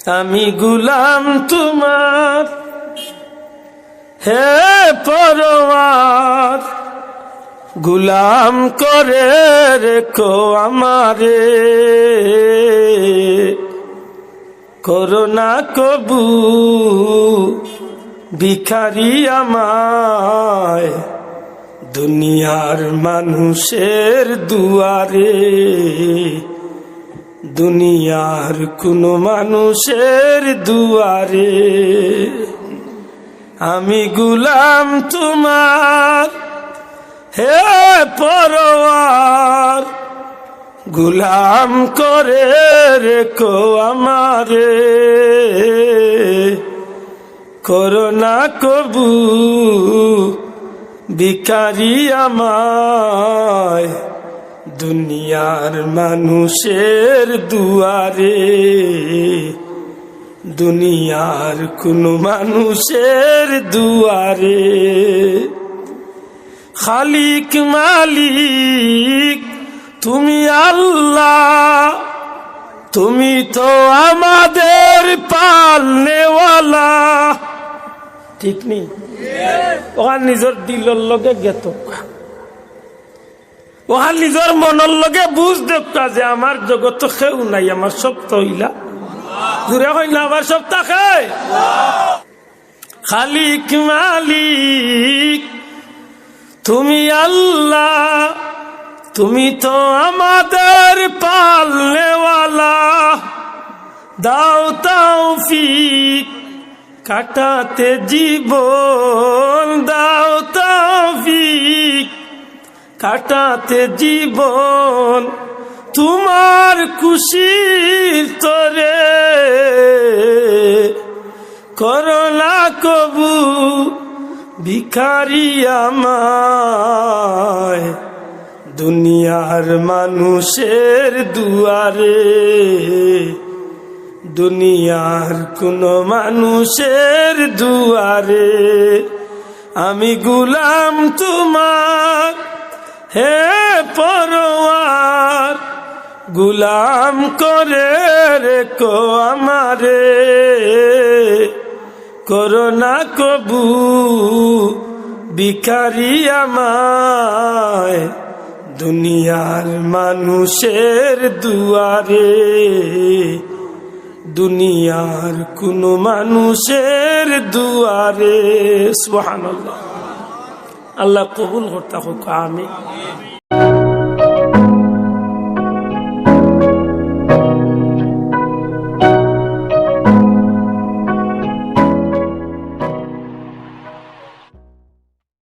আমি গুলাম তোমার হে পরওয়ার, গুলাম করে রেখো আমারে, করোনা কবু ভিখারি আমায় দুনিয়ার মানুষের দুয়ারে, দুনিয়ার কোন মানুষের দুয়ারে। আমি গুলাম তোমার হে পরওয়ার, গুলাম করে রেখো আমারে, করোনা কবু ভিখারি আমায় দুনিয়ার মানুষের দুয়ারে, দুনিয়ার কোন মানুষের দুয়ারে। খালিক মালিক তুমি আল্লাহ, তুমি তো আমাদের পালনেওয়ালা। ঠিক নেই? ওখান নিজের দিলর লগে গেত, ওখান নিজের মনের লগে বুঝ দেখা যে আমার জগৎ কেউ নাই, আমার সব তো হইলা ঘুরে হইলা, আমার সব তাকে। খালিক মালিক তুমি আল্লাহ, তুমি তো আমাদের পালনেওয়ালা। দাও তৌফিক কাটাতে জীবন, দাও তৌফিক কাটাতে জীবন, তোমার খুশির তরে, করোনা কবু ভিখারি আমায় দুনিয়ার মানুষের দুয়ারে, দুনিয়ার কোন মানুষের দুয়ারে। আমি গুলাম তোমার হে পরওয়ার, গুলাম করে রেখো আমারে, করোনা কবু ভিখারি আমায় দুনিয়ার মানুষের দুয়ারে, দুনিয়ার কোন মানুষের দুয়ারে। সুবহানাল্লাহ। আল্লাহ কবুল করতে হোক। আমিন।